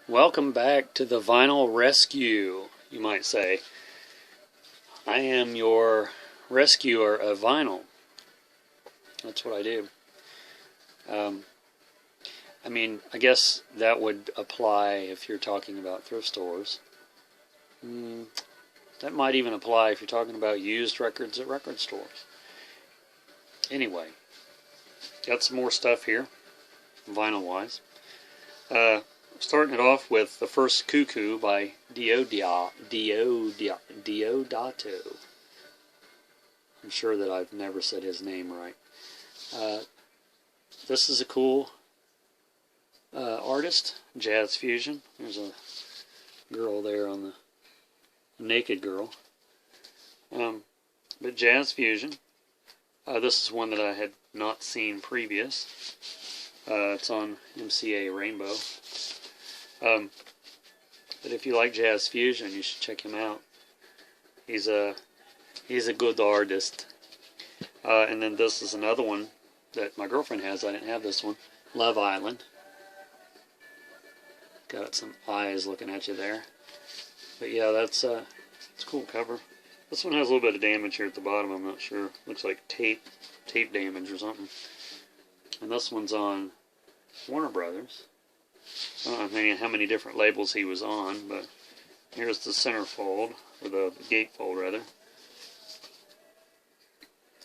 Welcome back to the Vinyl Rescue, you might say. I am your rescuer of vinyl. That's what I do. I guess that would apply if you're talking about thrift stores. That might even apply if you're talking about used records at record stores. Anyway, got some more stuff here, vinyl-wise. Starting it off with The First Cuckoo by Deodato. I'm sure that I've never said his name right. This is a cool artist, jazz fusion. There's a girl there on the naked girl. But jazz fusion. This is one that I had not seen previous. It's on MCA Rainbow. But if you like jazz fusion, you should check him out. He's a good artist. And then this is another one that my girlfriend has. I didn't have this one. Love Island. Got some eyes looking at you there. But yeah, it's a cool cover. This one has a little bit of damage here at the bottom. I'm not sure. Looks like tape damage or something. And this one's on Warner Brothers. I don't know how many different labels he was on, but here's the centerfold, or the gatefold rather. You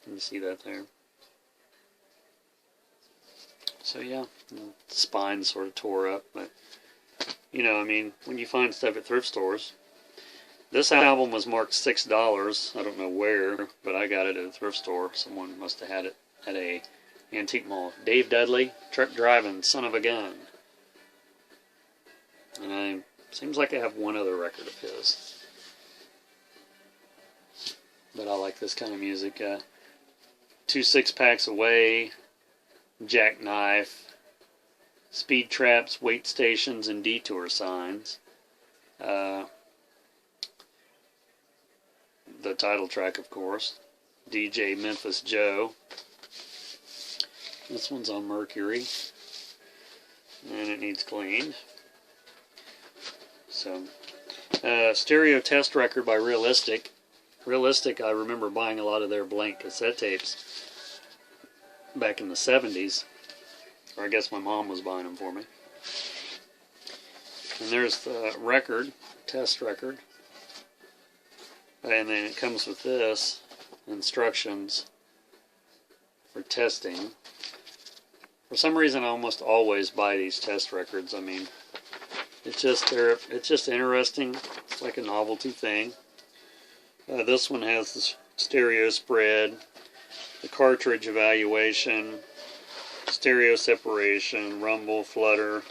can see that there. So yeah, the spine sort of tore up, but when you find stuff at thrift stores. This album was marked $6. I don't know where, but I got it at a thrift store. Someone must have had it at a antique mall. Dave Dudley, Truck Driving, Son of a Gun. And seems like I have one other record of his. But I like this kind of music. 2 6-packs Away, Jackknife, Speed Traps, Wait Stations, and Detour Signs. The title track, of course. DJ Memphis Joe. This one's on Mercury. And it needs cleaned. So, stereo test record by Realistic. Realistic, I remember buying a lot of their blank cassette tapes back in the 70s. Or I guess my mom was buying them for me. And there's the record, test record. And then it comes with this, instructions for testing. For some reason, I almost always buy these test records. It's just interesting. It's like a novelty thing. This one has the stereo spread, the cartridge evaluation, stereo separation, rumble, flutter,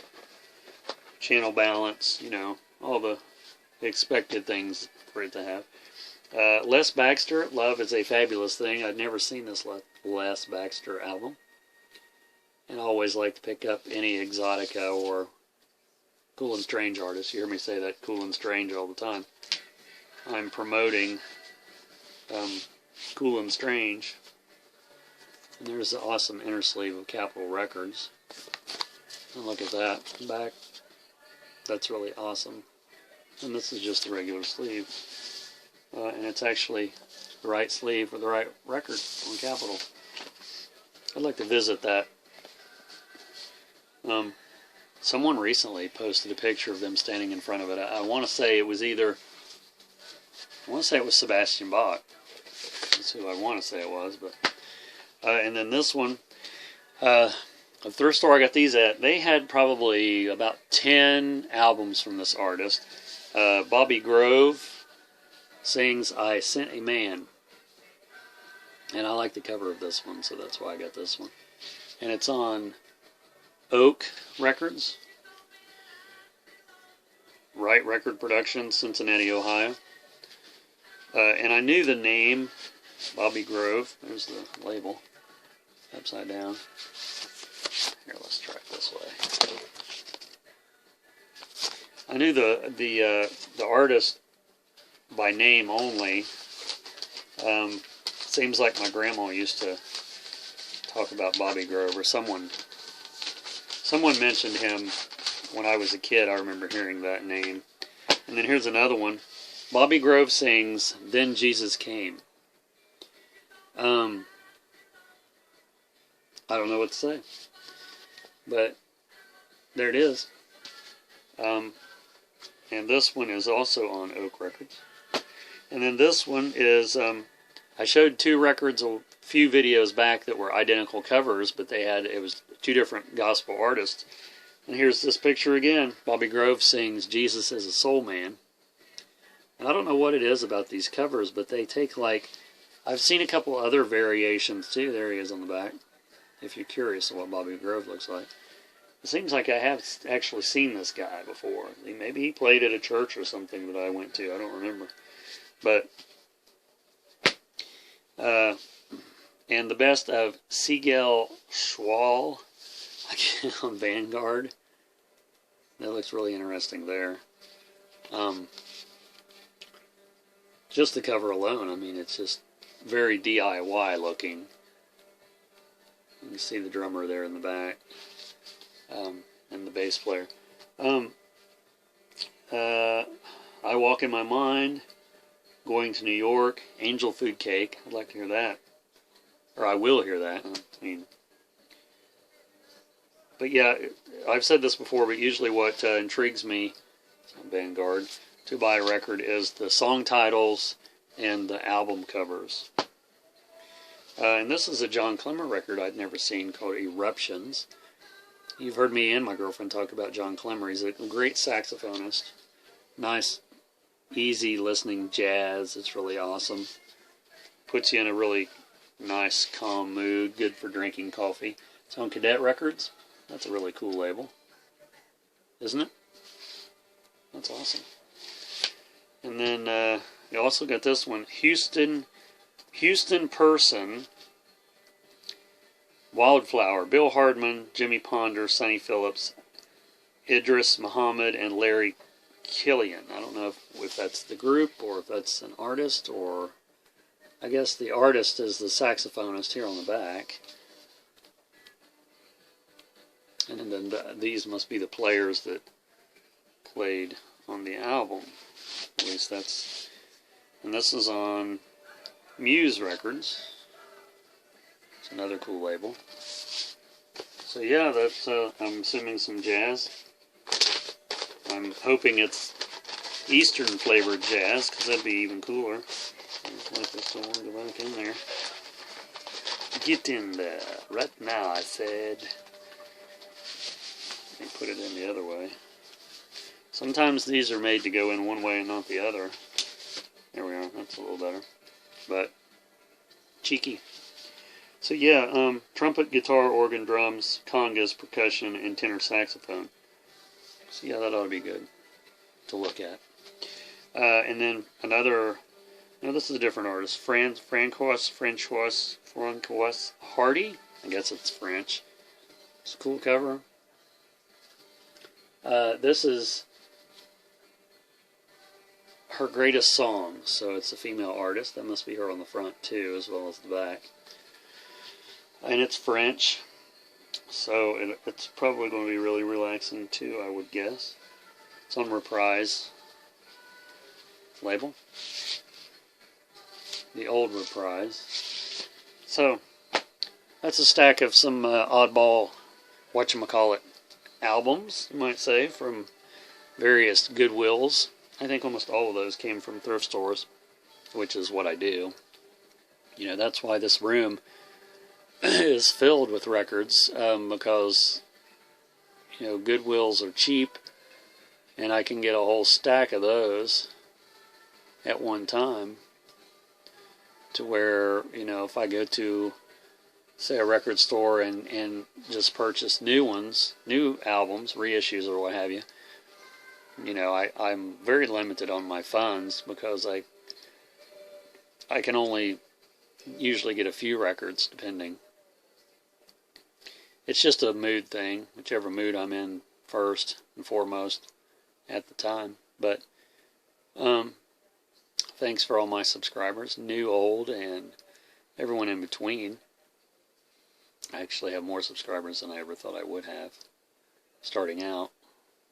channel balance, all the expected things for it to have. Les Baxter, Love is a Fabulous Thing. I'd never seen this Les Baxter album. And I always like to pick up any Exotica or Cool and Strange artists. You hear me say that, Cool and Strange, all the time. I'm promoting Cool and Strange. And there's the awesome inner sleeve of Capitol Records. And look at that back. That's really awesome. And this is just the regular sleeve. And it's actually the right sleeve for the right record on Capitol. I'd like to visit that. Someone recently posted a picture of them standing in front of it. I want to say it was Sebastian Bach. That's who I want to say it was. But and then this one, the thrift store I got these at, they had probably about 10 albums from this artist. Bobby Grove sings I Sent a Man. And I like the cover of this one, so that's why I got this one. And it's on Oak Records. Wright Record Productions, Cincinnati, Ohio. And I knew the name, Bobby Grove. There's the label. Upside down. Here, let's try it this way. I knew the artist by name only. Seems like my grandma used to talk about Bobby Grove, or someone mentioned him when I was a kid, I remember hearing that name. And then here's another one. Bobby Grove sings, Then Jesus Came. I don't know what to say. But there it is. And this one is also on Oak Records. And then this one is, I showed two records a few videos back that were identical covers, but it was two different gospel artists. And here's this picture again. Bobby Grove sings Jesus is a Soul Man. And I don't know what it is about these covers, but they take I've seen a couple other variations too. There he is on the back, if you're curious of what Bobby Grove looks like. It seems like I have actually seen this guy before. Maybe he played at a church or something that I went to. I don't remember. But, and the best of Siegel Schwal on Vanguard. That looks really interesting there. Just the cover alone, I mean, it's just very DIY looking. You can see the drummer there in the back, and the bass player. I Walk in My Mind, Going to New York, Angel Food Cake. I'd like to hear that. Or I will hear that. I mean, but yeah, I've said this before, but usually what intrigues me on Vanguard to buy a record is the song titles and the album covers. And this is a John Clemmer record I'd never seen called Eruptions. You've heard me and my girlfriend talk about John Clemmer. He's a great saxophonist. Nice, easy listening jazz. It's really awesome. Puts you in a really nice, calm mood. Good for drinking coffee. It's on Cadet Records. That's a really cool label, isn't it? That's awesome. And then you also got this one, Houston Person, Wildflower, Bill Hardman, Jimmy Ponder, Sonny Phillips, Idris Muhammad, and Larry Killian. I don't know if that's the group or if that's an artist, or I guess the artist is the saxophonist here on the back. And then these must be the players that played on the album. At least that's... And this is on Muse Records. It's another cool label. So yeah, that's, I'm assuming some jazz. I'm hoping it's Eastern flavored jazz, because that'd be even cooler. Let this door go back in there. Get in there. Right now, I said. Let me put it in the other way. Sometimes these are made to go in one way and not the other. There we are. That's a little better. But cheeky. So yeah, trumpet, guitar, organ, drums, congas, percussion, and tenor saxophone. So yeah, that ought to be good to look at. And then another, now this is a different artist, Francois Hardy. I guess it's French. It's a cool cover. This is her greatest song, so it's a female artist. That must be her on the front too, as well as the back. And it's French, so it's probably going to be really relaxing too, I would guess. It's on Reprise label, the old Reprise. So that's a stack of some oddball, whatchamacallit, albums, you might say, from various Goodwills. I think almost all of those came from thrift stores, which is what I do. You know, that's why this room is filled with records, because, you know, Goodwills are cheap, and I can get a whole stack of those at one time, to where, you know, if I go to, say, a record store and just purchase new ones, new albums, reissues or what have you, you know, I'm very limited on my funds, because I can only usually get a few records, depending. It's just a mood thing, whichever mood I'm in first and foremost at the time. But thanks for all my subscribers, new, old, and everyone in between. I actually have more subscribers than I ever thought I would have, starting out.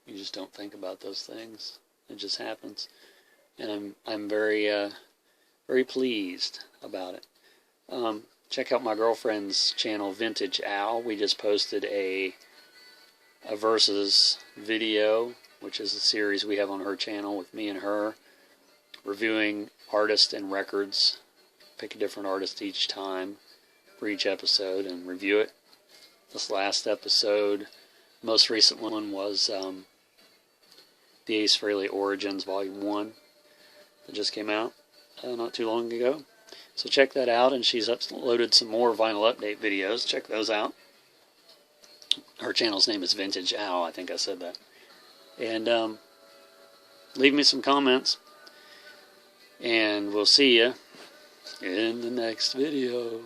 You just don't think about those things. It just happens. And I'm very very pleased about it. Check out my girlfriend's channel, Vintage Owl. We just posted a Versus video, which is a series we have on her channel with me and her, reviewing artists and records. Pick a different artist each time for each episode and review it. This last episode, most recent one was the Ace Frehley Origins Volume 1 that just came out not too long ago. So check that out, and she's uploaded some more vinyl update videos. Check those out. Her channel's name is Vintage Owl, I think I said that. And leave me some comments, and we'll see you in the next video.